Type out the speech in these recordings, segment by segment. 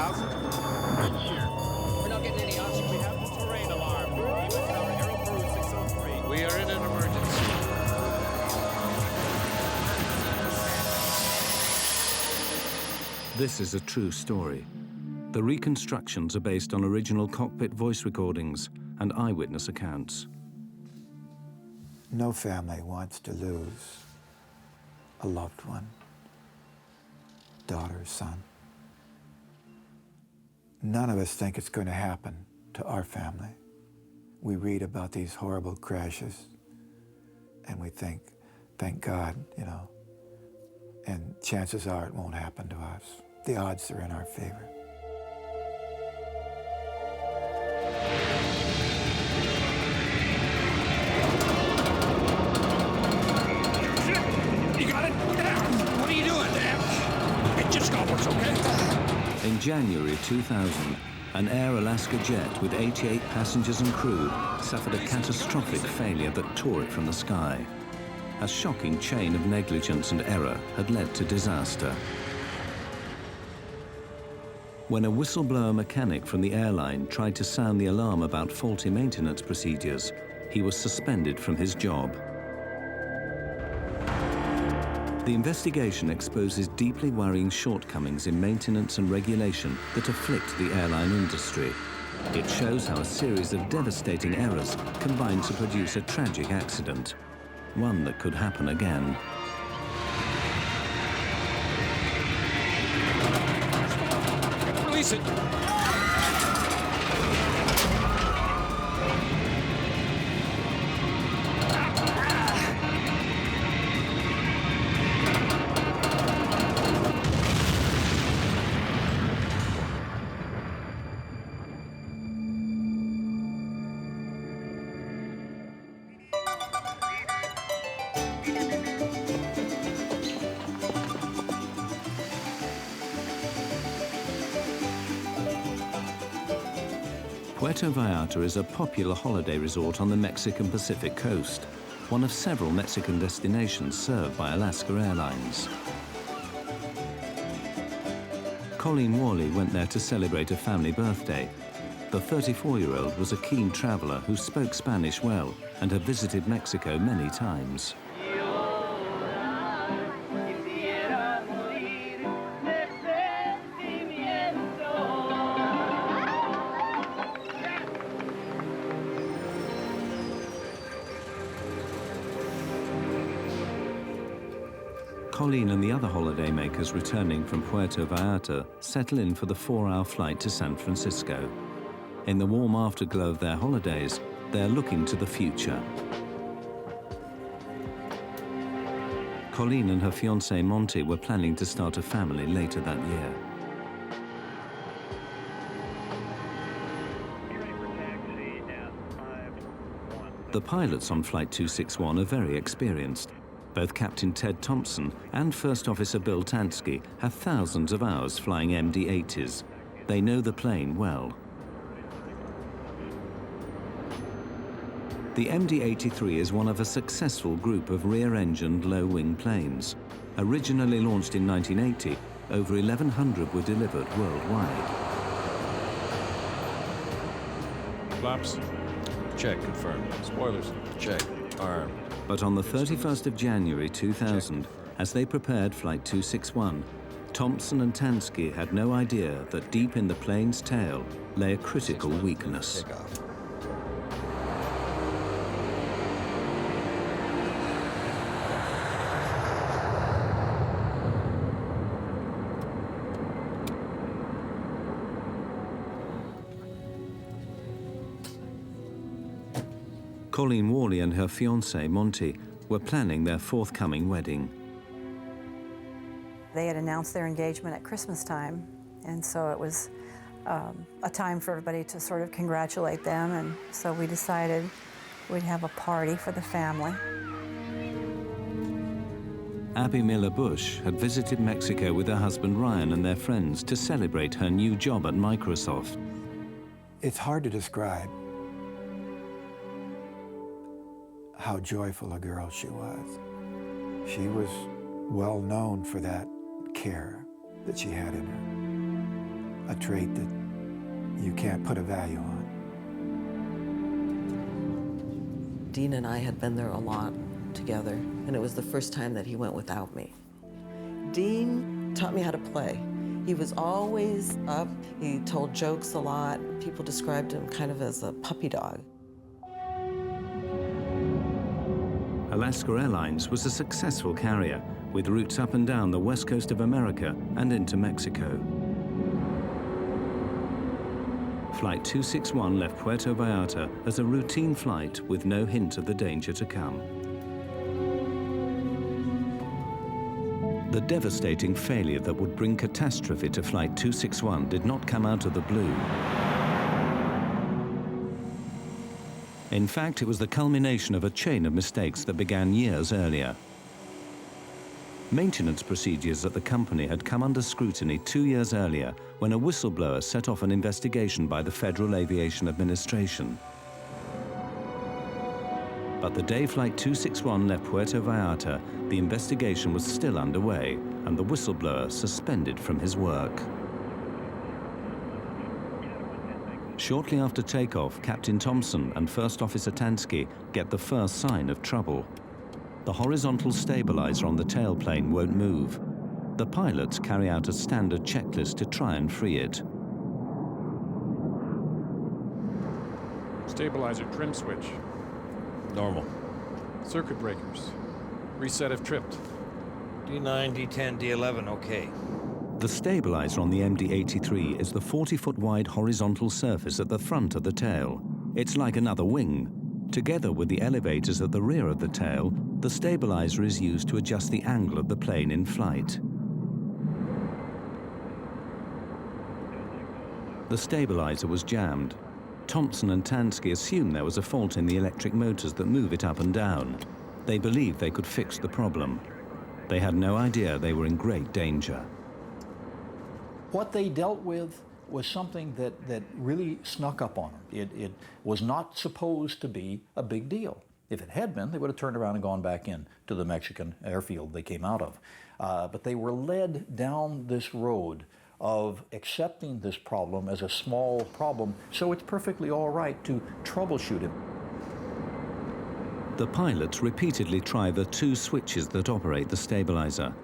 1,000. Right here. We're not getting any oxygen. We have the terrain alarm. Even our Aero Peru 603. We are in an emergency. This is a true story. The reconstructions are based on original cockpit voice recordings and eyewitness accounts. No family wants to lose a loved one, daughter, son. None of us think it's going to happen to our family. We read about these horrible crashes and we think, thank God, you know, and chances are it won't happen to us. The odds are in our favor. In January 2000, an Air Alaska jet with 88 passengers and crew suffered a catastrophic failure that tore it from the sky. A shocking chain of negligence and error had led to disaster. When a whistleblower mechanic from the airline tried to sound the alarm about faulty maintenance procedures, he was suspended from his job. The investigation exposes deeply worrying shortcomings in maintenance and regulation that afflict the airline industry. It shows how a series of devastating errors combine to produce a tragic accident, one that could happen again. Release it. Puerto Vallarta is a popular holiday resort on the Mexican Pacific coast, one of several Mexican destinations served by Alaska Airlines. Colleen Worley went there to celebrate a family birthday. The 34-year-old was a keen traveler who spoke Spanish well and had visited Mexico many times. Colleen and the other holidaymakers returning from Puerto Vallarta settle in for the 4-hour flight to San Francisco. In the warm afterglow of their holidays, they're looking to the future. Colleen and her fiancé Monty were planning to start a family later that year. The pilots on Flight 261 are very experienced. Both Captain Ted Thompson and First Officer Bill Tansky have thousands of hours flying MD-80s. They know the plane well. The MD-83 is one of a successful group of rear-engined low-wing planes. Originally launched in 1980, over 1,100 were delivered worldwide. Flaps? Check, confirmed. Spoilers? Check. Arm. But on the 31st of January 2000, as they prepared Flight 261, Thompson and Tansky had no idea that deep in the plane's tail lay a critical weakness. Takeoff. Colleen Worley and her fiancé, Monty, were planning their forthcoming wedding. They had announced their engagement at Christmas time, and so it was a time for everybody to sort of congratulate them, and so we decided we'd have a party for the family. Abby Miller Bush had visited Mexico with her husband Ryan and their friends to celebrate her new job at Microsoft. It's hard to describe how joyful a girl she was. She was well known for that care that she had in a trait that you can't put a value on. Dean and I had been there a lot together, and it was the first time that he went without me. Dean taught me how to play. He was always up. He told jokes a lot. People described him kind of as a puppy dog. Alaska Airlines was a successful carrier with routes up and down the west coast of America and into Mexico. Flight 261 left Puerto Vallarta as a routine flight with no hint of the danger to come. The devastating failure that would bring catastrophe to Flight 261 did not come out of the blue. In fact, it was the culmination of a chain of mistakes that began years earlier. Maintenance procedures at the company had come under scrutiny 2 years earlier when a whistleblower set off an investigation by the Federal Aviation Administration. But the day Flight 261 left Puerto Vallarta, the investigation was still underway and the whistleblower suspended from his work. Shortly after takeoff, Captain Thompson and First Officer Tansky get the first sign of trouble. The horizontal stabiliser on the tailplane won't move. The pilots carry out a standard checklist to try and free it. Stabilizer trim switch. Normal. Circuit breakers. Reset if tripped. D9, D10, D11, okay. The stabiliser on the MD-83 is the 40-foot wide horizontal surface at the front of the tail. It's like another wing. Together with the elevators at the rear of the tail, the stabiliser is used to adjust the angle of the plane in flight. The stabiliser was jammed. Thompson and Tansky assumed there was a fault in the electric motors that move it up and down. They believed they could fix the problem. They had no idea they were in great danger. What they dealt with was something that really snuck up on them. It was not supposed to be a big deal. If it had been, they would have turned around and gone back in to the Mexican airfield they came out of. But they were led down this road of accepting this problem as a small problem, so it's perfectly all right to troubleshoot it. The pilots repeatedly try the two switches that operate the stabilizer.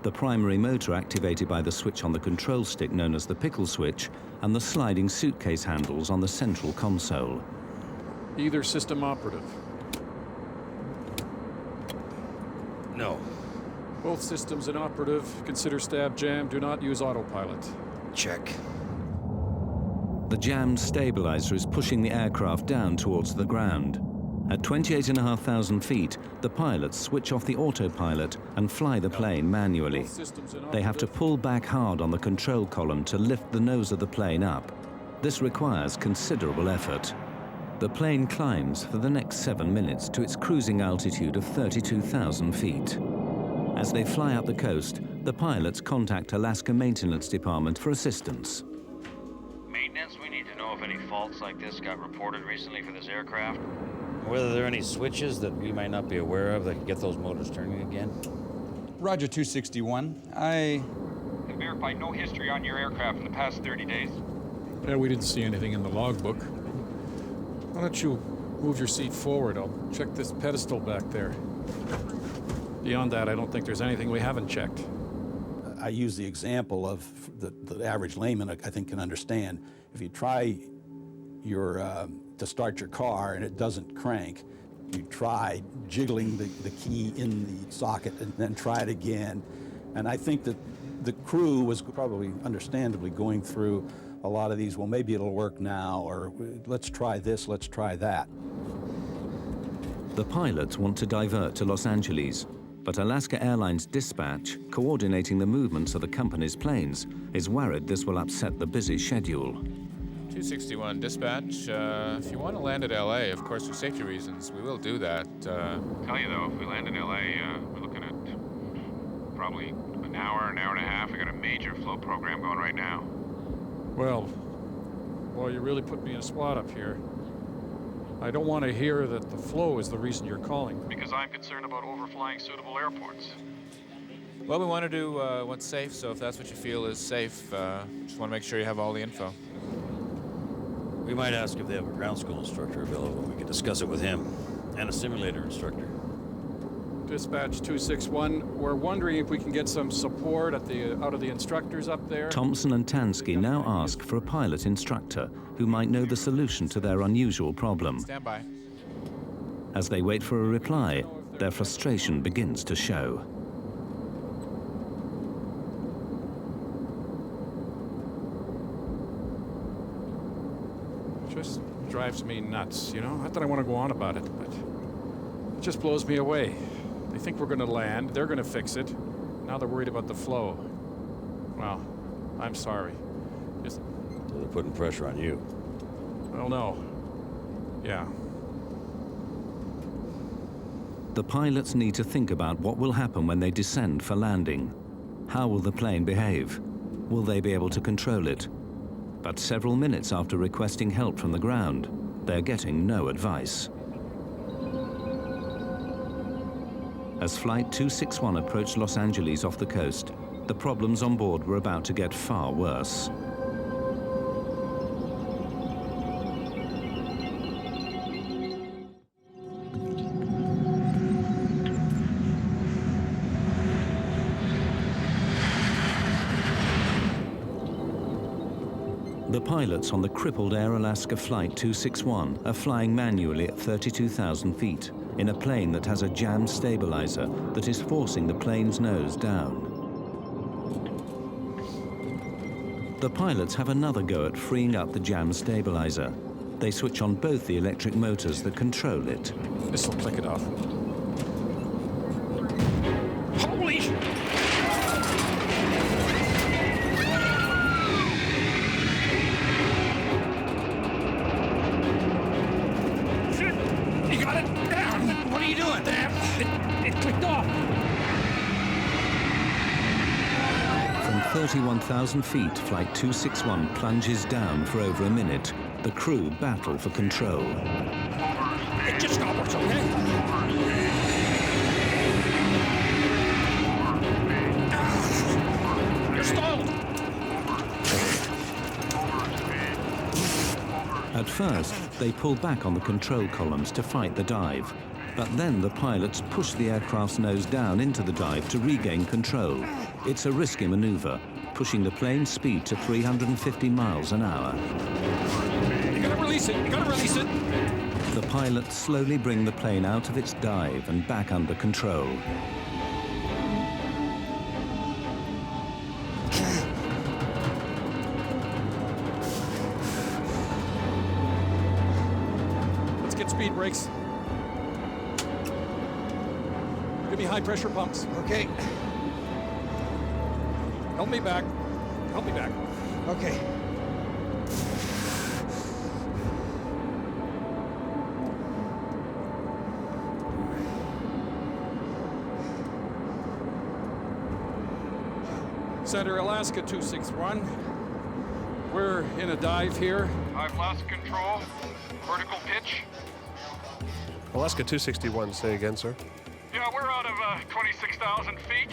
The primary motor activated by the switch on the control stick known as the pickle switch, and the sliding suitcase handles on the central console. Either system operative. No. Both systems inoperative. Consider stab jam. Do not use autopilot. Check. The jammed stabilizer is pushing the aircraft down towards the ground. At 28,500 feet, the pilots switch off the autopilot and fly the plane manually. They have to pull back hard on the control column to lift the nose of the plane up. This requires considerable effort. The plane climbs for the next 7 minutes to its cruising altitude of 32,000 feet. As they fly up the coast, the pilots contact Alaska Maintenance Department for assistance. Maintenance, we need to know if any faults like this got reported recently for this aircraft. Whether there are any switches that we might not be aware of that could get those motors turning again. Roger 261. I Have verified no history on your aircraft in the past 30 days. Yeah, we didn't see anything in the logbook. Why don't you move your seat forward? I'll check this pedestal back there. Beyond that, I don't think there's anything we haven't checked. I use the example of the average layman, I think, can understand. If you try to start your car and it doesn't crank, you try jiggling the key in the socket and then try it again. And I think that the crew was probably understandably going through a lot of these, well, maybe it'll work now, or let's try this, let's try that. The pilots want to divert to Los Angeles, but Alaska Airlines dispatch, coordinating the movements of the company's planes, is worried this will upset the busy schedule. 261 dispatch, if you want to land at LA, of course, for safety reasons, we will do that. Tell you though, if we land in LA, we're looking at probably an hour and a half. We got a major flow program going right now. Well, you really put me in a spot up here. I don't want to hear that the flow is the reason you're calling. Because I'm concerned about overflying suitable airports. Well, we want to do what's safe, so if that's what you feel is safe, just want to make sure you have all the info. We might ask if they have a ground school instructor available. We could discuss it with him. And a simulator instructor. Dispatch 261, we're wondering if we can get some support out of the instructors up there. Thompson and Tansky now ask for a pilot instructor who might know the solution to their unusual problem. Stand by. As they wait for a reply, their frustration begins to show. Just drives me nuts, you know? Not that I want to go on about it, but it just blows me away. They think we're going to land, they're going to fix it. Now they're worried about the flow. Well, I'm sorry. Just... So they're putting pressure on you. Well, no. Yeah. The pilots need to think about what will happen when they descend for landing. How will the plane behave? Will they be able to control it? But several minutes after requesting help from the ground, they're getting no advice. As Flight 261 approached Los Angeles off the coast, the problems on board were about to get far worse. The pilots on the crippled Air Alaska Flight 261 are flying manually at 32,000 feet in a plane that has a jammed stabilizer that is forcing the plane's nose down. The pilots have another go at freeing up the jammed stabilizer. They switch on both the electric motors that control it. This'll click it off. Holy! You got it down! What are you doing there? It clicked off! From 31,000 feet, Flight 261 plunges down for over a minute. The crew battle for control. It just stopped, okay? You're stalled! At first, they pull back on the control columns to fight the dive. But then the pilots push the aircraft's nose down into the dive to regain control. It's a risky maneuver, pushing the plane's speed to 350 miles an hour. You gotta release it! You gotta release it! The pilots slowly bring the plane out of its dive and back under control. Let's get speed brakes. Give me high pressure pumps. Okay. Help me back. Help me back. Okay. Center Alaska 261. We're in a dive here. I've lost control. Vertical pitch. Alaska 261, say again, sir. Yeah, we're out of 26,000 feet.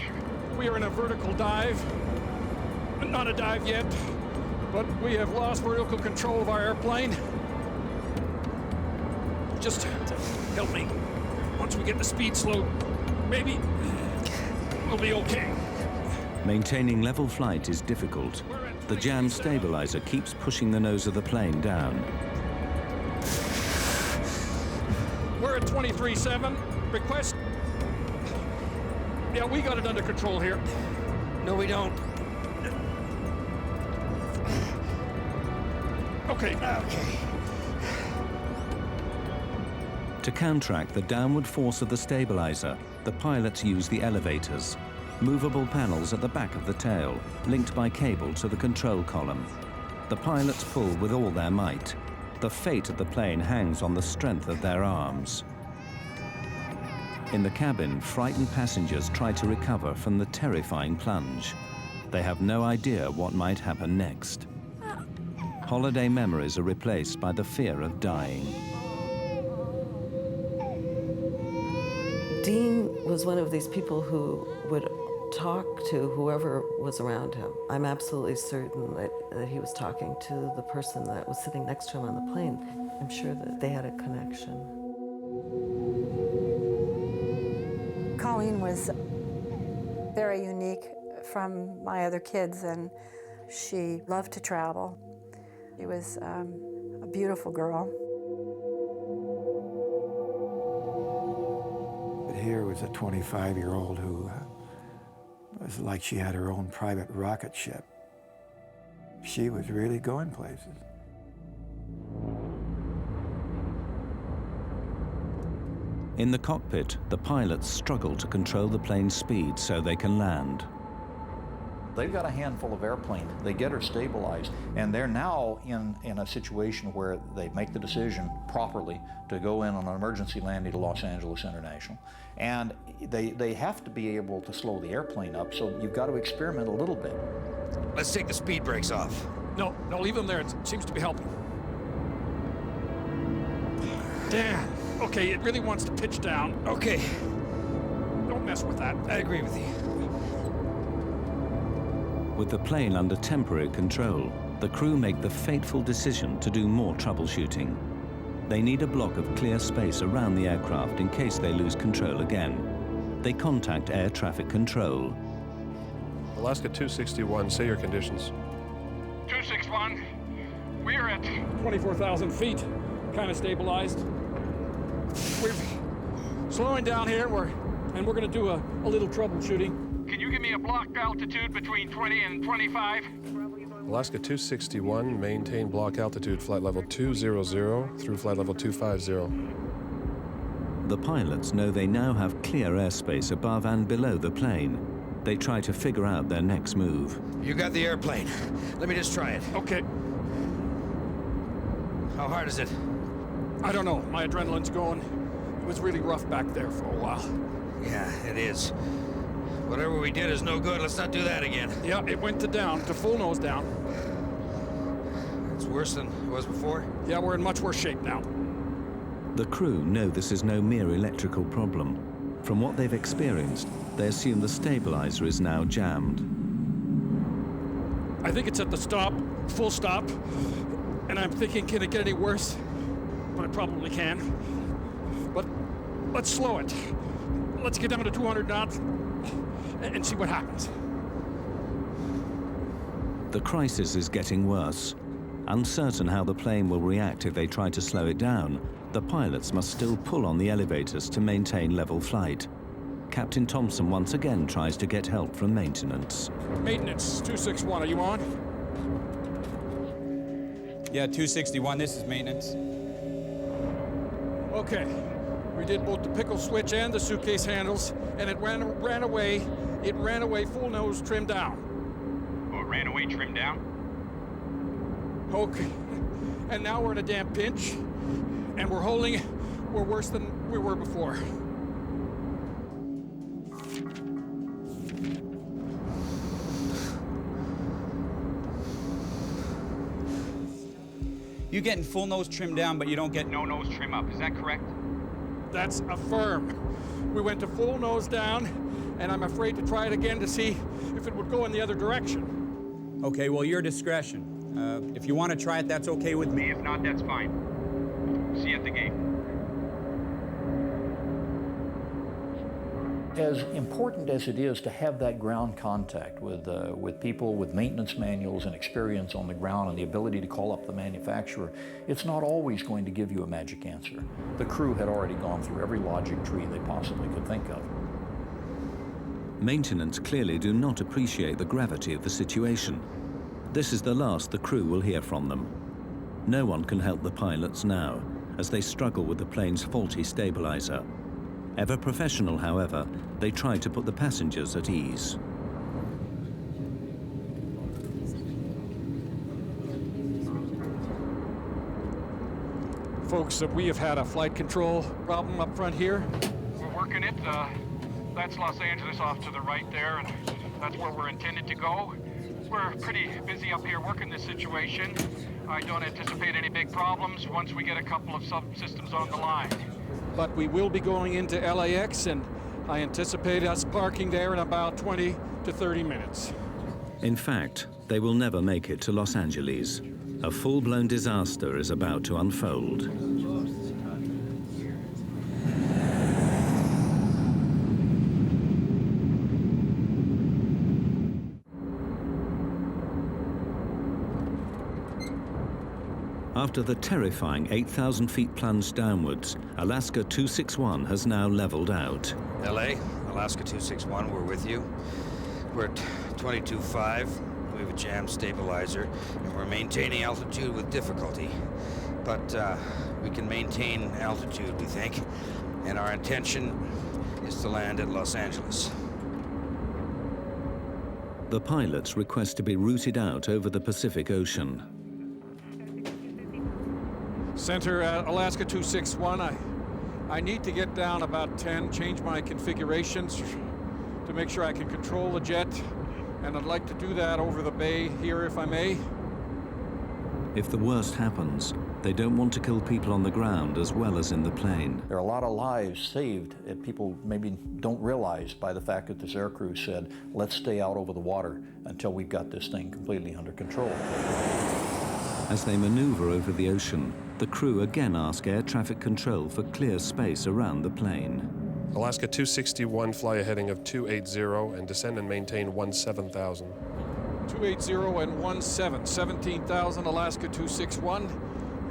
We are in a vertical dive. Not a dive yet, but we have lost vertical control of our airplane. Just help me. Once we get the speed slow, maybe we'll be okay. Maintaining level flight is difficult. The jammed stabilizer keeps pushing the nose of the plane down. We're at 23.7. Request. Yeah, we got it under control here. No, we don't. Okay. Okay. To counteract the downward force of the stabilizer, the pilots use the elevators, movable panels at the back of the tail, linked by cable to the control column. The pilots pull with all their might. The fate of the plane hangs on the strength of their arms. In the cabin, frightened passengers try to recover from the terrifying plunge. They have no idea what might happen next. Holiday memories are replaced by the fear of dying. Dean was one of these people who would talk to whoever was around him. I'm absolutely certain that he was talking to the person that was sitting next to him on the plane. I'm sure that they had a connection. Colleen was very unique from my other kids, and she loved to travel. She was a beautiful girl. But here was a 25-year-old who was like she had her own private rocket ship. She was really going places. In the cockpit, the pilots struggle to control the plane's speed so they can land. They've got a handful of airplane. They get her stabilized, and they're now in a situation where they make the decision properly to go in on an emergency landing to Los Angeles International. And they have to be able to slow the airplane up, so you've got to experiment a little bit. Let's take the speed brakes off. No, leave them there. It seems to be helping. Damn. Okay, it really wants to pitch down. Okay. Don't mess with that. I agree with you. With the plane under temporary control, the crew make the fateful decision to do more troubleshooting. They need a block of clear space around the aircraft in case they lose control again. They contact air traffic control. Alaska 261, say your conditions. 261, we're at 24,000 feet, kind of stabilized. We're slowing down here, and we're going to do a little troubleshooting. Can you give me a block altitude between 20 and 25? Alaska 261, maintain block altitude flight level 200 through flight level 250. The pilots know they now have clear airspace above and below the plane. They try to figure out their next move. You got the airplane. Let me just try it. Okay. How hard is it? I don't know. My adrenaline's going. It was really rough back there for a while. Yeah, it is. Whatever we did is no good. Let's not do that again. Yeah, it went to full nose down. It's worse than it was before? Yeah, we're in much worse shape now. The crew know this is no mere electrical problem. From what they've experienced, they assume the stabilizer is now jammed. I think it's at the stop, full stop, and I'm thinking, can it get any worse? But it probably can. But let's slow it. Let's get down to 200 knots and see what happens. The crisis is getting worse. Uncertain how the plane will react if they try to slow it down, the pilots must still pull on the elevators to maintain level flight. Captain Thompson once again tries to get help from maintenance. Maintenance, 261, are you on? Yeah, 261, this is maintenance. Okay, we did both the pickle switch and the suitcase handles, and it ran away. It ran away full nose, trimmed down. Oh, it ran away trimmed down? Okay, and now we're in a damn pinch, and we're holding it. We're worse than we were before. You getting full nose trimmed down, but you don't get No nose trim up, is that correct? That's affirmed. We went to full nose down, and I'm afraid to try it again to see if it would go in the other direction. Okay, well, your discretion. If you want to try it, that's okay with me. If not, that's fine. See you at the gate. As important as it is to have that ground contact with people with maintenance manuals and experience on the ground and the ability to call up the manufacturer, it's not always going to give you a magic answer. The crew had already gone through every logic tree they possibly could think of. Maintenance clearly do not appreciate the gravity of the situation. This is the last the crew will hear from them. No one can help the pilots now, as they struggle with the plane's faulty stabilizer. Ever professional, however, they try to put the passengers at ease. Folks, we have had a flight control problem up front here. We're working it. That's Los Angeles off to the right there, and that's where we're intended to go. We're pretty busy up here working this situation. I don't anticipate any big problems once we get a couple of subsystems on the line. But we will be going into LAX, and I anticipate us parking there in about 20 to 30 minutes. In fact, they will never make it to Los Angeles. A full-blown disaster is about to unfold. After the terrifying 8,000 feet plunge downwards, Alaska 261 has now leveled out. LA, Alaska 261, we're with you. We're at 22.5. We have a jam stabilizer, and we're maintaining altitude with difficulty. But we can maintain altitude, we think. And our intention is to land at Los Angeles. The pilots request to be routed out over the Pacific Ocean. Center, Alaska 261, I need to get down about 10, change my configurations to make sure I can control the jet, and I'd like to do that over the bay here, if I may. If the worst happens, they don't want to kill people on the ground as well as in the plane. There are a lot of lives saved that people maybe don't realize by the fact that this aircrew said, let's stay out over the water until we've got this thing completely under control. As they maneuver over the ocean, the crew again ask air traffic control for clear space around the plane. Alaska 261, fly a heading of 280 and descend and maintain 17,000. 280 and 17,000 Alaska 261,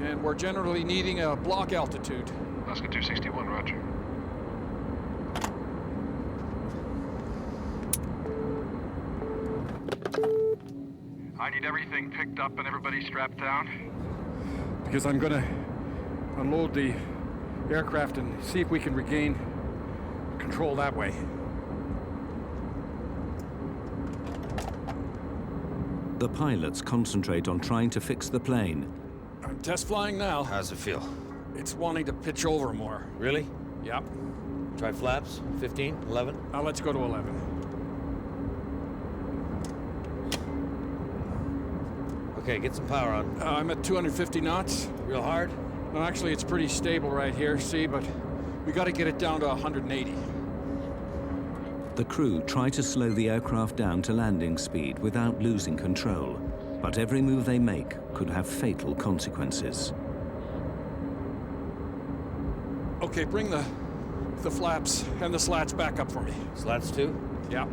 and we're generally needing a block altitude. Alaska 261, roger. I need everything picked up and everybody strapped down. Because I'm gonna unload the aircraft and see if we can regain control that way. The pilots concentrate on trying to fix the plane. I'm test flying now. How's it feel? It's wanting to pitch over more. Really? Yep. Try flaps, 15, 11? Let's go to 11. Okay, get some power on. I'm at 250 knots. Real hard? No, actually, it's pretty stable right here, see, but we got to get it down to 180. The crew try to slow the aircraft down to landing speed without losing control, but every move they make could have fatal consequences. Okay, bring the flaps and the slats back up for me. Slats too? Yeah.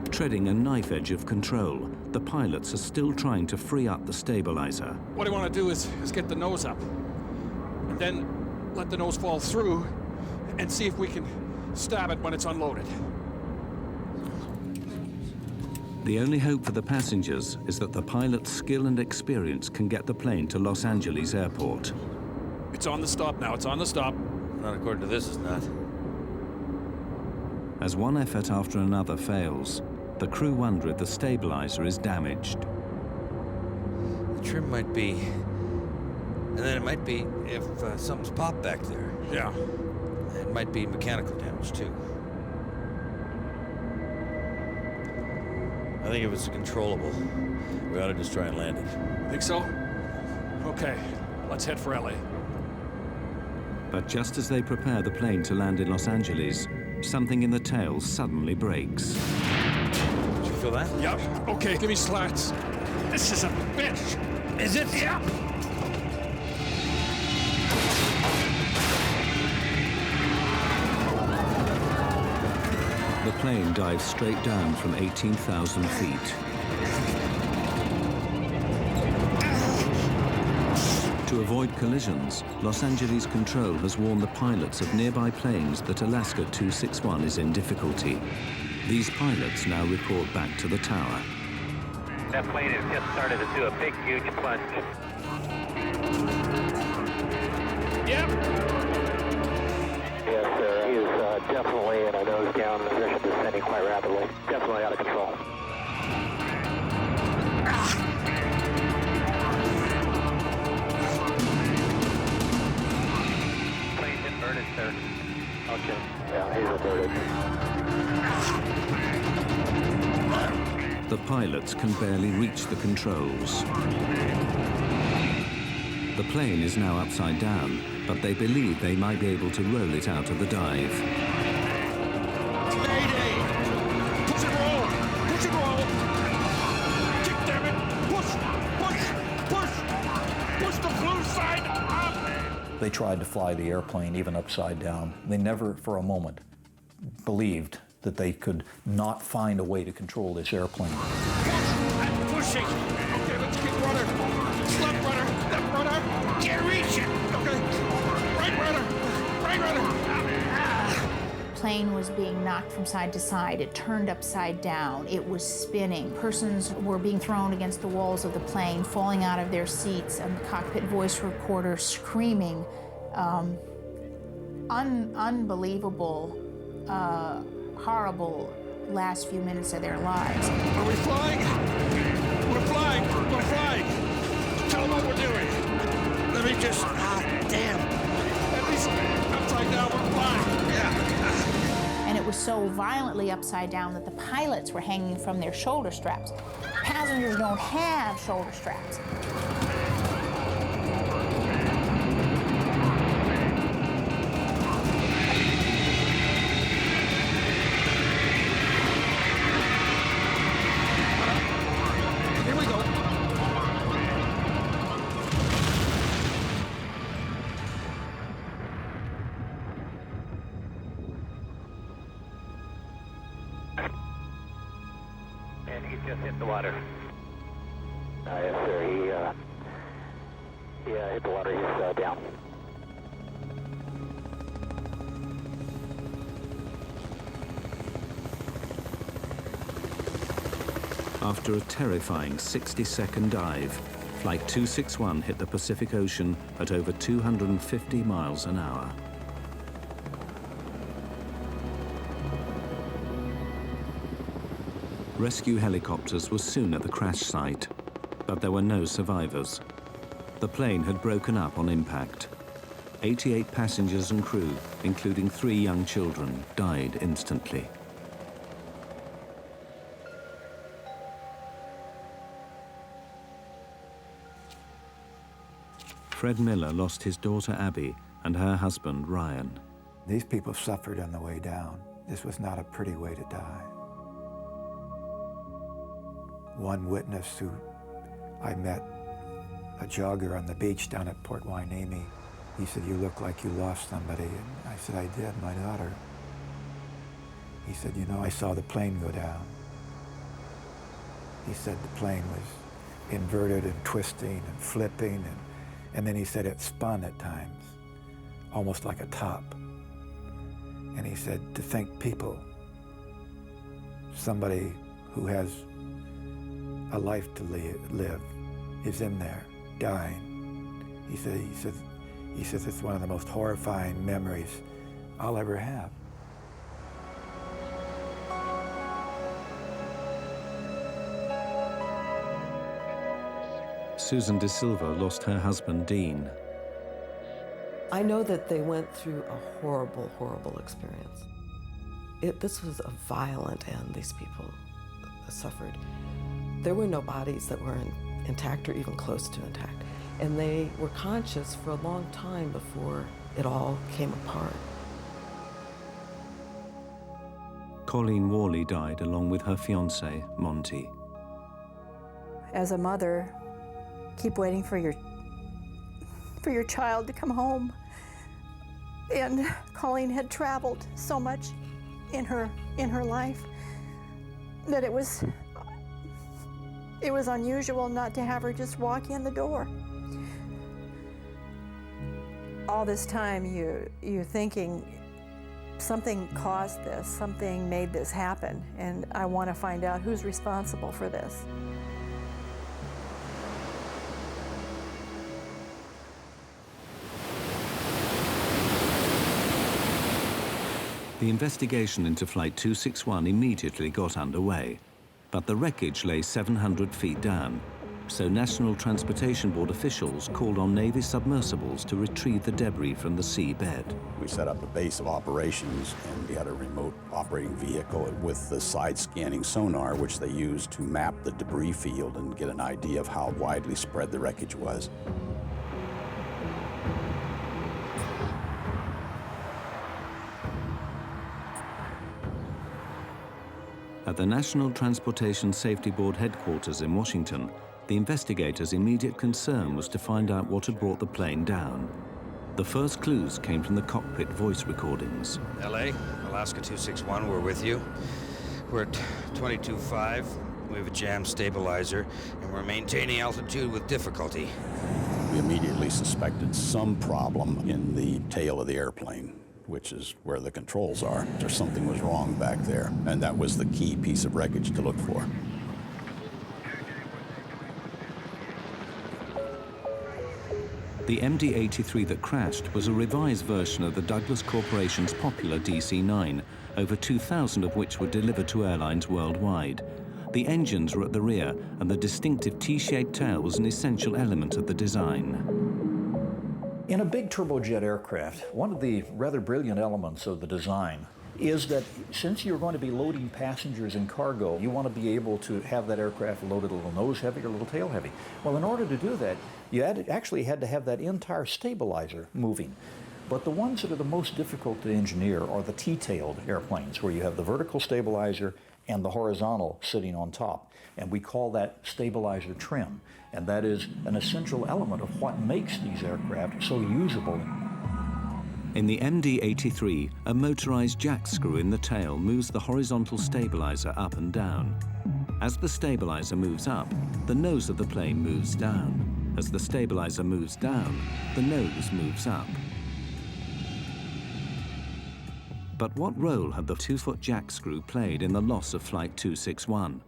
Treading a knife edge of control, the pilots are still trying to free up the stabilizer. What I want to do is get the nose up, and then let the nose fall through, and see if we can stab it when it's unloaded. The only hope for the passengers is that the pilot's skill and experience can get the plane to Los Angeles Airport. It's on the stop now, it's on the stop. Not according to this, it's not. As one effort after another fails, the crew wonder if the stabilizer is damaged. The trim might be, and then it might be if something's popped back there. Yeah. It might be mechanical damage too. I think if it's controllable, we ought to just try and land it. Think so? Okay, let's head for LA. But just as they prepare the plane to land in Los Angeles, something in the tail suddenly breaks. Did you feel that? Yep. Okay, give me slats. This is a bitch. Is it? Yep. The plane dives straight down from 18,000 feet. To avoid collisions, Los Angeles Control has warned the pilots of nearby planes that Alaska 261 is in difficulty. These pilots now report back to the tower. That plane has just started to do a big, huge plunge. Yep. Yes, sir. He is definitely in a nose down position, descending quite rapidly. Definitely out of control. Plane's inverted, sir. Okay. Yeah, he's inverted. The pilots can barely reach the controls. The plane is now upside down, but they believe they might be able to roll it out of the dive. They tried to fly the airplane even upside down. They never for a moment believed that they could not find a way to control this airplane. I'm pushing. Okay, let's get rudder. Left rudder, left rudder. Can't reach it. Okay. Right rudder, right rudder. Plane was being knocked from side to side. It turned upside down. It was spinning. Persons were being thrown against the walls of the plane, falling out of their seats, and the cockpit voice recorder screaming. Unbelievable, horrible last few minutes of their lives. Are we flying? We're flying. We're flying. Tell them what we're doing. Let me just. Damn. At least upside down, we're flying. Yeah. And it was so violently upside down that the pilots were hanging from their shoulder straps. Passengers don't have shoulder straps. And he just hit the water. Yes, sir. He hit the water. He's down. After a terrifying 60-second dive, Flight 261 hit the Pacific Ocean at over 250 miles an hour. Rescue helicopters were soon at the crash site, but there were no survivors. The plane had broken up on impact. 88 passengers and crew, including 3 young children, died instantly. Fred Miller lost his daughter Abby and her husband Ryan. These people suffered on the way down. This was not a pretty way to die. One witness who I met, a jogger on the beach down at Port Hueneme, he said, "You look like you lost somebody." And I said, "I did, my daughter." He said, "You know, I saw the plane go down." He said the plane was inverted and twisting and flipping, and then he said it spun at times, almost like a top. And he said, to think people, somebody who has a life to live is in there, dying. He says it's one of the most horrifying memories I'll ever have. Susan De Silva lost her husband, Dean. I know that they went through a horrible, horrible experience. This was a violent end. These people suffered. There were no bodies that were intact or even close to intact. And they were conscious for a long time before it all came apart. Colleen Worley died along with her fiancé, Monty. As a mother, keep waiting for your child to come home. And Colleen had traveled so much in her life that it was unusual not to have her just walk in the door. All this time you're thinking something caused this, something made this happen, and I want to find out who's responsible for this. The investigation into Flight 261 immediately got underway, but the wreckage lay 700 feet down, so National Transportation Board officials called on Navy submersibles to retrieve the debris from the seabed. We set up a base of operations, and we had a remote operating vehicle with the side-scanning sonar, which they used to map the debris field and get an idea of how widely spread the wreckage was. At the National Transportation Safety Board headquarters in Washington, the investigators' immediate concern was to find out what had brought the plane down. The first clues came from the cockpit voice recordings. LA, Alaska 261, we're with you. We're at 22.5. We have a jam stabilizer, and we're maintaining altitude with difficulty. We immediately suspected some problem in the tail of the airplane, which is where the controls are. Or something was wrong back there, and that was the key piece of wreckage to look for. The MD-83 that crashed was a revised version of the Douglas Corporation's popular DC-9, over 2,000 of which were delivered to airlines worldwide. The engines were at the rear, and the distinctive T-shaped tail was an essential element of the design. In a big turbojet aircraft, one of the rather brilliant elements of the design is that since you're going to be loading passengers and cargo, you want to be able to have that aircraft loaded a little nose heavy or a little tail heavy. Well, in order to do that, you actually had to have that entire stabilizer moving. But the ones that are the most difficult to engineer are the T-tailed airplanes, where you have the vertical stabilizer and the horizontal sitting on top. And we call that stabilizer trim. And that is an essential element of what makes these aircraft so usable. In the MD-83, a motorized jack screw in the tail moves the horizontal stabilizer up and down. As the stabilizer moves up, the nose of the plane moves down. As the stabilizer moves down, the nose moves up. But what role had the 2-foot jack screw played in the loss of Flight 261?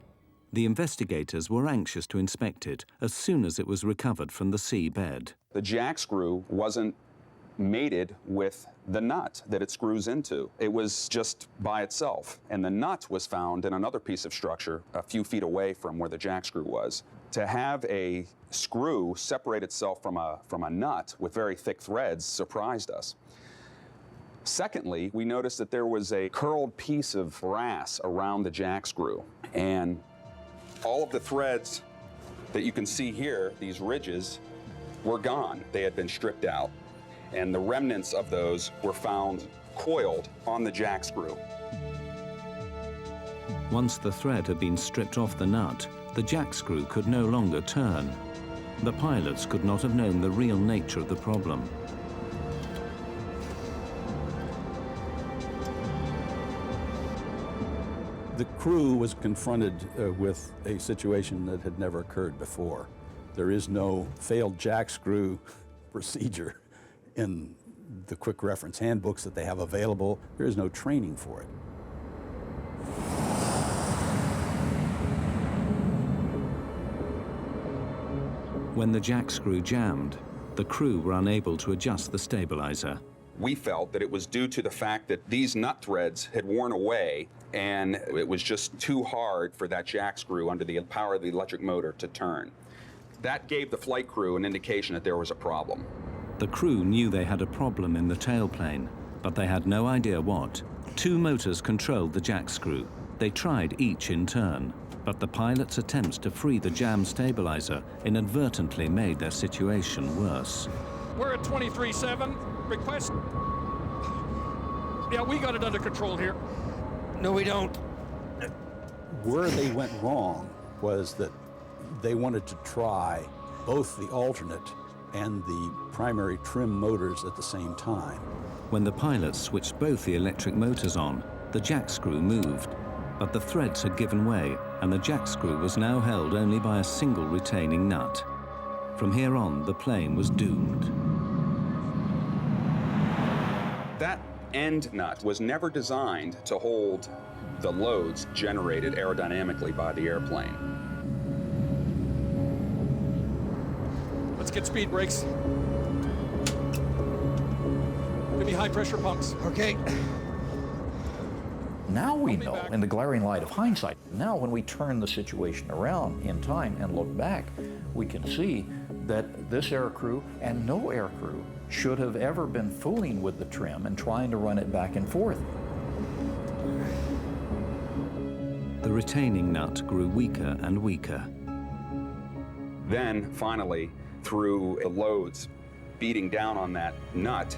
The investigators were anxious to inspect it as soon as it was recovered from the sea bed. The jack screw wasn't mated with the nut that it screws into. It was just by itself. And the nut was found in another piece of structure a few feet away from where the jack screw was. To have a screw separate itself from a nut with very thick threads surprised us. Secondly, we noticed that there was a curled piece of brass around the jack screw, and all of the threads that you can see here, these ridges, were gone. They had been stripped out, and the remnants of those were found coiled on the jack screw. Once the thread had been stripped off the nut, the jack screw could no longer turn. The pilots could not have known the real nature of the problem. The crew was confronted with a situation that had never occurred before. There is no failed jack screw procedure in the quick reference handbooks that they have available. There is no training for it. When the jack screw jammed, the crew were unable to adjust the stabilizer. We felt that it was due to the fact that these nut threads had worn away, and it was just too hard for that jack screw under the power of the electric motor to turn. That gave the flight crew an indication that there was a problem. The crew knew they had a problem in the tailplane, but they had no idea what. 2 motors controlled the jack screw. They tried each in turn, but the pilot's attempts to free the jammed stabilizer inadvertently made their situation worse. We're at 23.7. Request. Yeah, we got it under control here. No, we don't. Where they went wrong was that they wanted to try both the alternate and the primary trim motors at the same time. When the pilots switched both the electric motors on, the jack screw moved, but the threads had given way, and the jack screw was now held only by a single retaining nut. From here on, the plane was doomed. That end nut was never designed to hold the loads generated aerodynamically by the airplane. Let's get speed brakes. Give me high pressure pumps. Okay. Now we know, in the glaring light of hindsight, now when we turn the situation around in time and look back, we can see that this aircrew and no aircrew should have ever been fooling with the trim and trying to run it back and forth. The retaining nut grew weaker and weaker. Then, finally, through the loads beating down on that nut,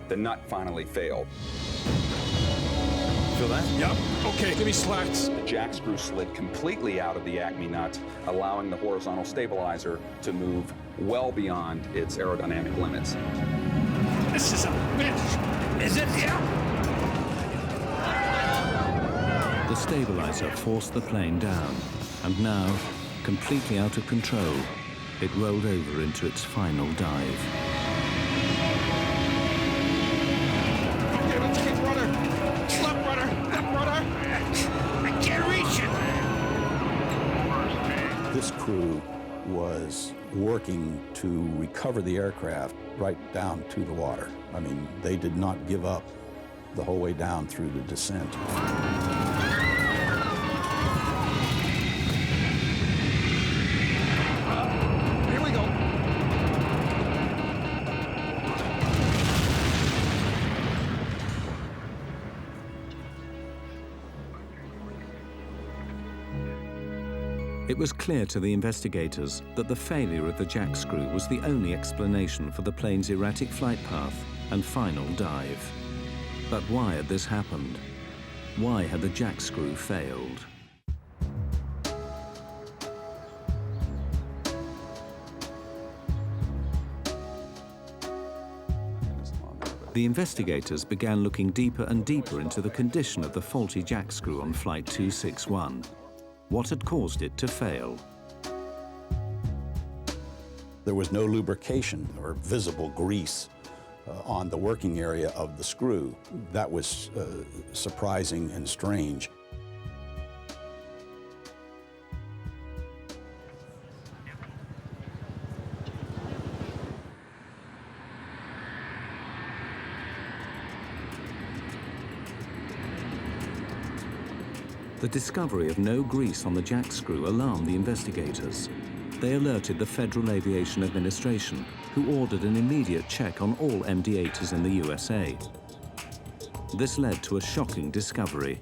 the nut finally failed. Feel that? Yep. Okay, give me slats. The jack screw slid completely out of the Acme nut, allowing the horizontal stabilizer to move well beyond its aerodynamic limits. This is a bitch. Is it? Yeah. The stabiliser forced the plane down, and now, completely out of control, it rolled over into its final dive. Okay, let's keep rudder. Left rudder. Left rudder. I can't reach it. This crew was working to recover the aircraft right down to the water. I mean, they did not give up the whole way down through the descent. Here we go. It was clear to the investigators that the failure of the jack screw was the only explanation for the plane's erratic flight path and final dive. But why had this happened? Why had the jack screw failed? The investigators began looking deeper and deeper into the condition of the faulty jack screw on Flight 261. What had caused it to fail? There was no lubrication or visible grease on the working area of the screw. That was surprising and strange. The discovery of no grease on the jack screw alarmed the investigators. They alerted the Federal Aviation Administration, who ordered an immediate check on all MD-80s in the USA. This led to a shocking discovery.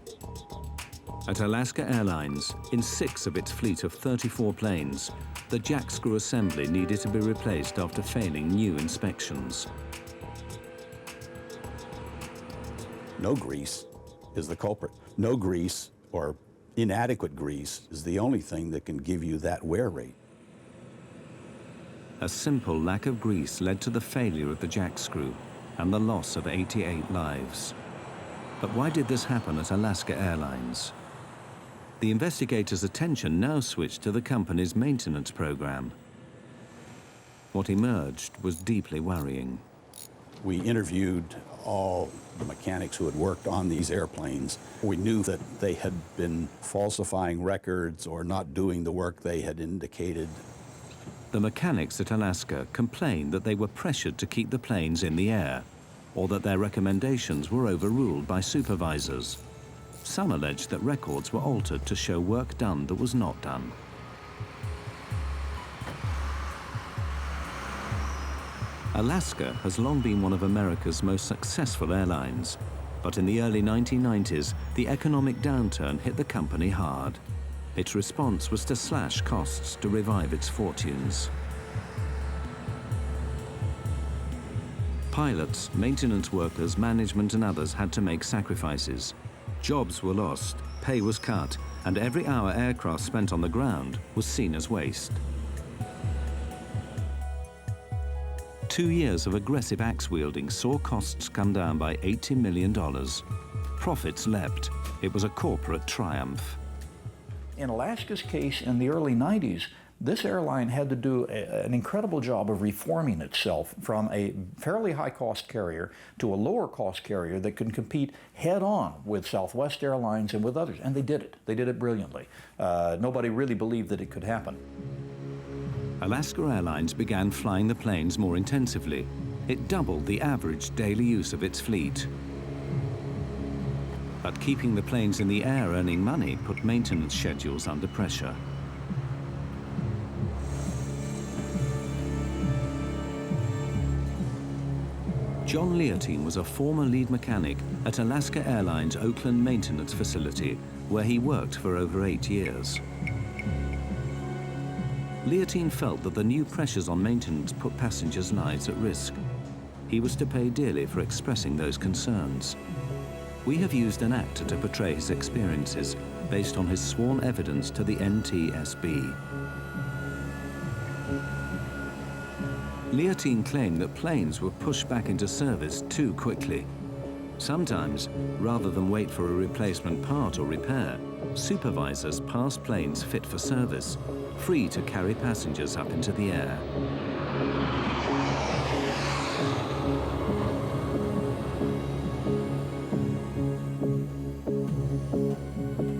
At Alaska Airlines, in 6 of its fleet of 34 planes, the jack screw assembly needed to be replaced after failing new inspections. No grease is the culprit. No grease or inadequate grease is the only thing that can give you that wear rate. A simple lack of grease led to the failure of the jack screw and the loss of 88 lives. But why did this happen at Alaska Airlines? The investigators' attention now switched to the company's maintenance program. What emerged was deeply worrying. We interviewed all the mechanics who had worked on these airplanes. We knew that they had been falsifying records or not doing the work they had indicated. The mechanics at Alaska complained that they were pressured to keep the planes in the air, or that their recommendations were overruled by supervisors. Some alleged that records were altered to show work done that was not done. Alaska has long been one of America's most successful airlines, but in the early 1990s, the economic downturn hit the company hard. Its response was to slash costs to revive its fortunes. Pilots, maintenance workers, management and others had to make sacrifices. Jobs were lost, pay was cut, and every hour aircraft spent on the ground was seen as waste. 2 years of aggressive axe-wielding saw costs come down by $80 million. Profits leapt. It was a corporate triumph. In Alaska's case, in the early 90s, this airline had to do an incredible job of reforming itself from a fairly high-cost carrier to a lower-cost carrier that can compete head-on with Southwest Airlines and with others. And they did it. They did it brilliantly. Nobody really believed that it could happen. Alaska Airlines began flying the planes more intensively. It doubled the average daily use of its fleet. But keeping the planes in the air earning money put maintenance schedules under pressure. John Leotine was a former lead mechanic at Alaska Airlines' Oakland maintenance facility, where he worked for over 8 years. Leotine felt that the new pressures on maintenance put passengers' lives at risk. He was to pay dearly for expressing those concerns. We have used an actor to portray his experiences based on his sworn evidence to the NTSB. Leontine claimed that planes were pushed back into service too quickly. Sometimes, rather than wait for a replacement part or repair, supervisors passed planes fit for service, free to carry passengers up into the air.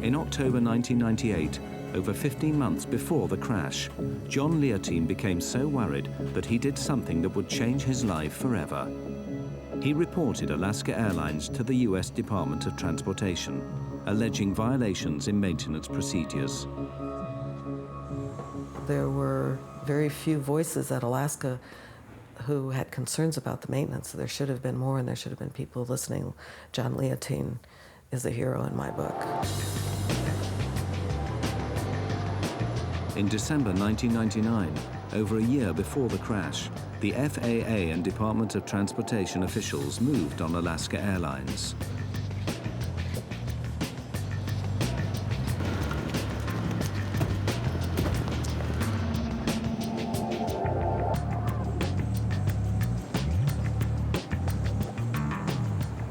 In October 1998, over 15 months before the crash, John Leontine became so worried that he did something that would change his life forever. He reported Alaska Airlines to the U.S. Department of Transportation, alleging violations in maintenance procedures. There were very few voices at Alaska who had concerns about the maintenance. There should have been more, and there should have been people listening. John Leontine is a hero in my book. In December 1999, over a year before the crash, the FAA and Department of Transportation officials moved on Alaska Airlines.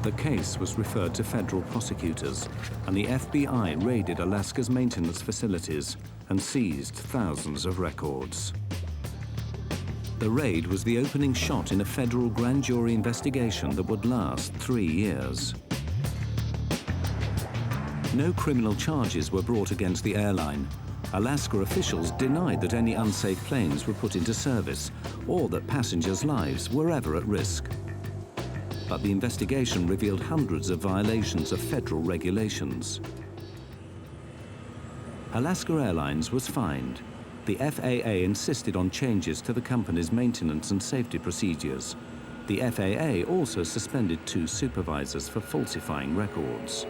The case was referred to federal prosecutors, and the FBI raided Alaska's maintenance facilities and seized thousands of records. The raid was the opening shot in a federal grand jury investigation that would last 3 years. No criminal charges were brought against the airline. Alaska officials denied that any unsafe planes were put into service or that passengers' lives were ever at risk. But the investigation revealed hundreds of violations of federal regulations. Alaska Airlines was fined. The FAA insisted on changes to the company's maintenance and safety procedures. The FAA also suspended 2 supervisors for falsifying records.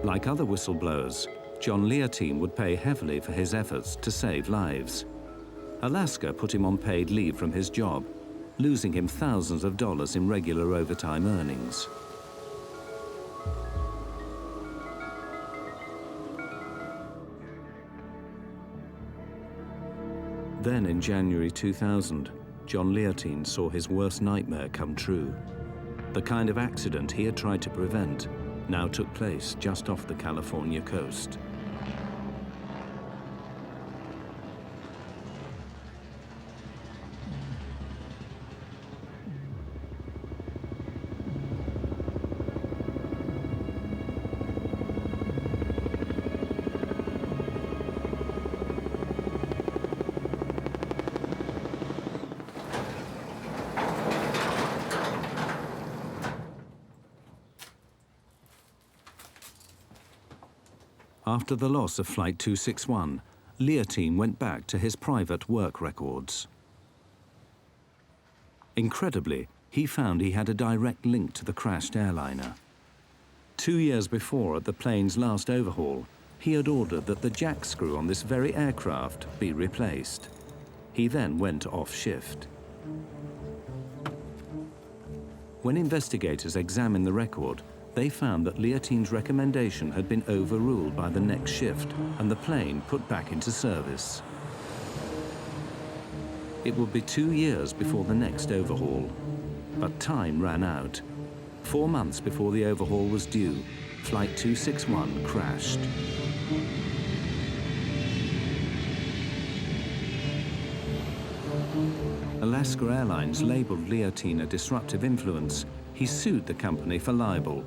Like other whistleblowers, John Leontine would pay heavily for his efforts to save lives. Alaska put him on paid leave from his job, losing him thousands of dollars in regular overtime earnings. Then in January 2000, John Leontine saw his worst nightmare come true. The kind of accident he had tried to prevent now took place just off the California coast. After the loss of Flight 261, Leontine went back to his private work records. Incredibly, he found he had a direct link to the crashed airliner. 2 years before, at the plane's last overhaul, he had ordered that the jack screw on this very aircraft be replaced. He then went off shift. When investigators examined the record, they found that Leontine's recommendation had been overruled by the next shift and the plane put back into service. It would be 2 years before the next overhaul, but time ran out. 4 months before the overhaul was due, Flight 261 crashed. Alaska Airlines labeled Leontine a disruptive influence. He sued the company for libel.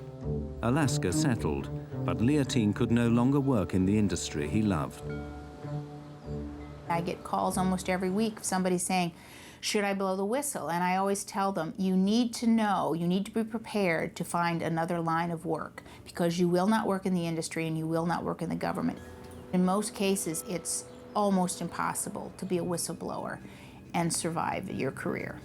Alaska settled, but Leontine could no longer work in the industry he loved. I get calls almost every week of somebody saying, should I blow the whistle? And I always tell them, you need to know, you need to be prepared to find another line of work, because you will not work in the industry and you will not work in the government. In most cases, it's almost impossible to be a whistleblower and survive your career.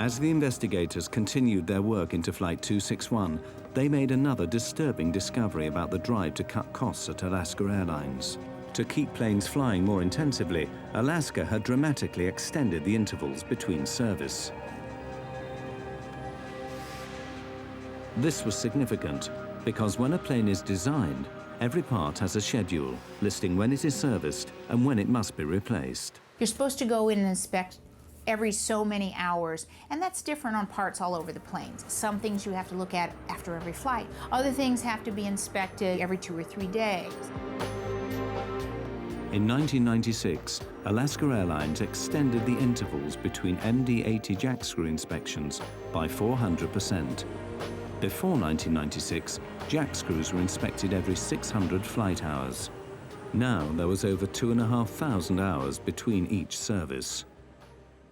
As the investigators continued their work into Flight 261, they made another disturbing discovery about the drive to cut costs at Alaska Airlines. To keep planes flying more intensively, Alaska had dramatically extended the intervals between service. This was significant because when a plane is designed, every part has a schedule listing when it is serviced and when it must be replaced. You're supposed to go in and inspect every so many hours, and that's different on parts all over the planes. Some things you have to look at after every flight. Other things have to be inspected every 2 or 3 days. In 1996, Alaska Airlines extended the intervals between MD-80 jack screw inspections by 400%. Before 1996, jack screws were inspected every 600 flight hours. Now there was over 2,500 hours between each service.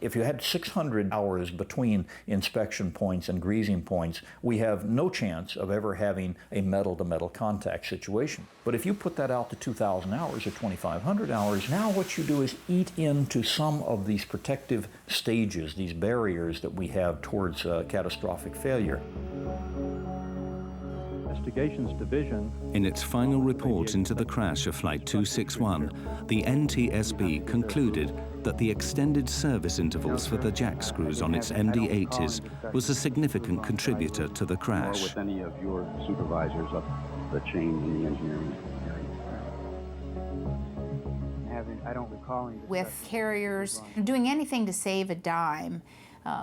If you had 600 hours between inspection points and greasing points, we have no chance of ever having a metal-to-metal contact situation. But if you put that out to 2,000 hours or 2,500 hours, now what you do is eat into some of these protective stages, these barriers that we have towards catastrophic failure. Investigations Division. In its final report into the crash of Flight 261, the NTSB concluded that the extended service intervals for the jack screws on its MD-80s was a significant contributor to the crash. With any of your supervisors up the chain in the engineering area. I don't recall any. With carriers, doing anything to save a dime,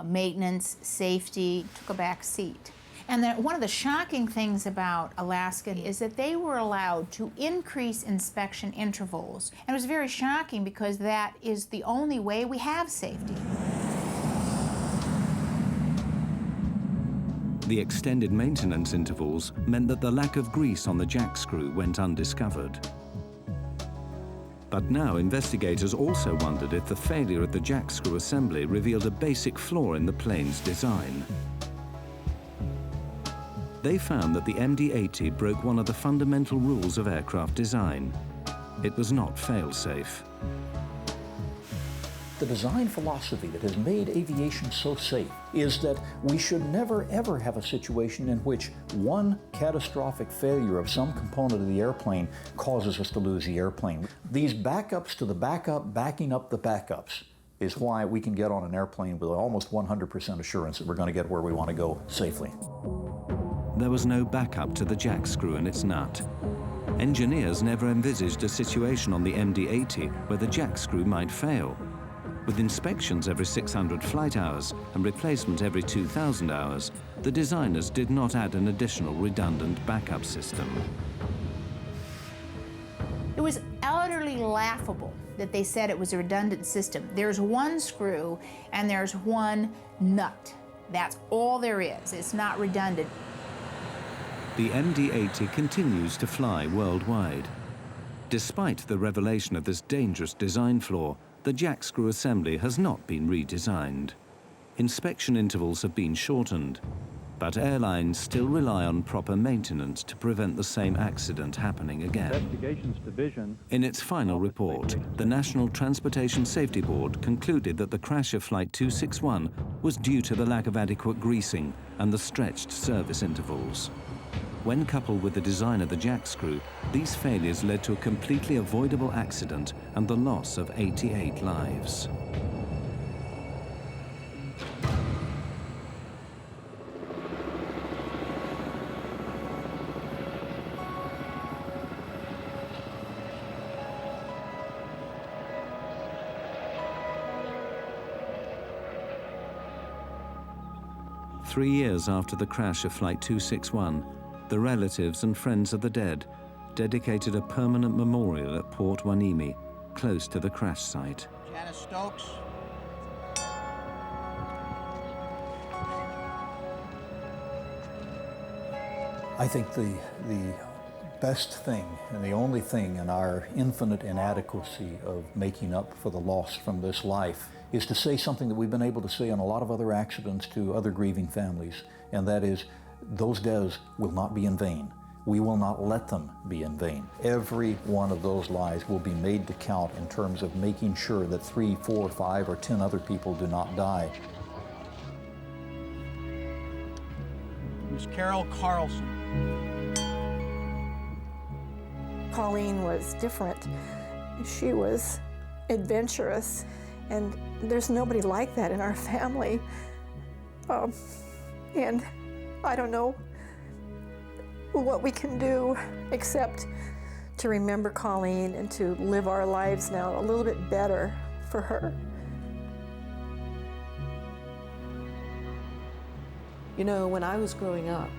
maintenance, safety, took a back seat. And then one of the shocking things about Alaska is that they were allowed to increase inspection intervals. And it was very shocking because that is the only way we have safety. The extended maintenance intervals meant that the lack of grease on the jack screw went undiscovered. But now investigators also wondered if the failure of the jack screw assembly revealed a basic flaw in the plane's design. They found that the MD-80 broke one of the fundamental rules of aircraft design. It was not fail-safe. The design philosophy that has made aviation so safe is that we should never ever have a situation in which one catastrophic failure of some component of the airplane causes us to lose the airplane. These backups to the backup, backing up the backups, is why we can get on an airplane with almost 100% assurance that we're going to get where we want to go safely. There was no backup to the jack screw and its nut. Engineers never envisaged a situation on the MD-80 where the jack screw might fail. With inspections every 600 flight hours and replacement every 2,000 hours, the designers did not add an additional redundant backup system. It was utterly laughable that they said it was a redundant system. There's one screw and there's one nut. That's all there is. It's not redundant. The MD-80 continues to fly worldwide. Despite the revelation of this dangerous design flaw, the jack screw assembly has not been redesigned. Inspection intervals have been shortened, but airlines still rely on proper maintenance to prevent the same accident happening again. Investigations Division. In its final report, the National Transportation Safety Board concluded that the crash of Flight 261 was due to the lack of adequate greasing and the stretched service intervals. When coupled with the design of the jack screw, these failures led to a completely avoidable accident and the loss of 88 lives. Three years after the crash of Flight 261, the relatives and friends of the dead dedicated a permanent memorial at Port Hueneme, close to the crash site. Janice Stokes. I think the best thing and the only thing in our infinite inadequacy of making up for the loss from this life is to say something that we've been able to say on a lot of other accidents to other grieving families, and that is, those deaths will not be in vain. We will not let them be in vain. Every one of those lives will be made to count in terms of making sure that 3, 4, 5, or 10 other people do not die. Miss Carol Carlson. Colleen was different She was adventurous, and there's nobody like that in our family. And I don't know what we can do except to remember Colleen and to live our lives now a little bit better for her. You know, when I was growing up,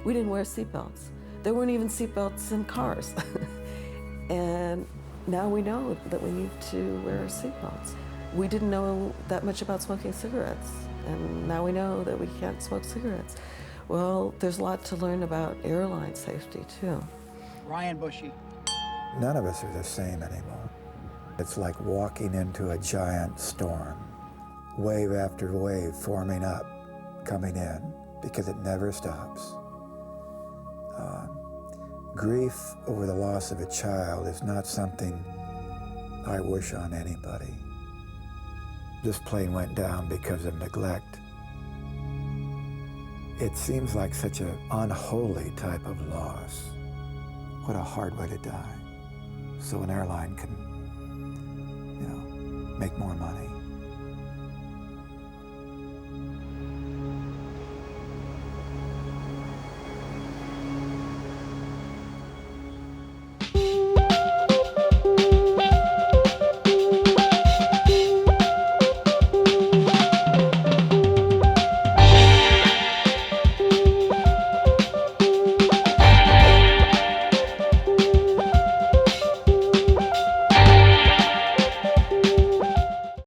we didn't wear seatbelts. There weren't even seatbelts in cars. And now we know that we need to wear seatbelts. We didn't know that much about smoking cigarettes, and now we know that we can't smoke cigarettes. Well, there's a lot to learn about airline safety, too. Ryan Bushy. None of us are the same anymore. It's like walking into a giant storm. Wave after wave forming up, coming in, because it never stops. Grief over the loss of a child is not something I wish on anybody. This plane went down because of neglect. It seems like such an unholy type of loss. What a hard way to die. So an airline can, make more money.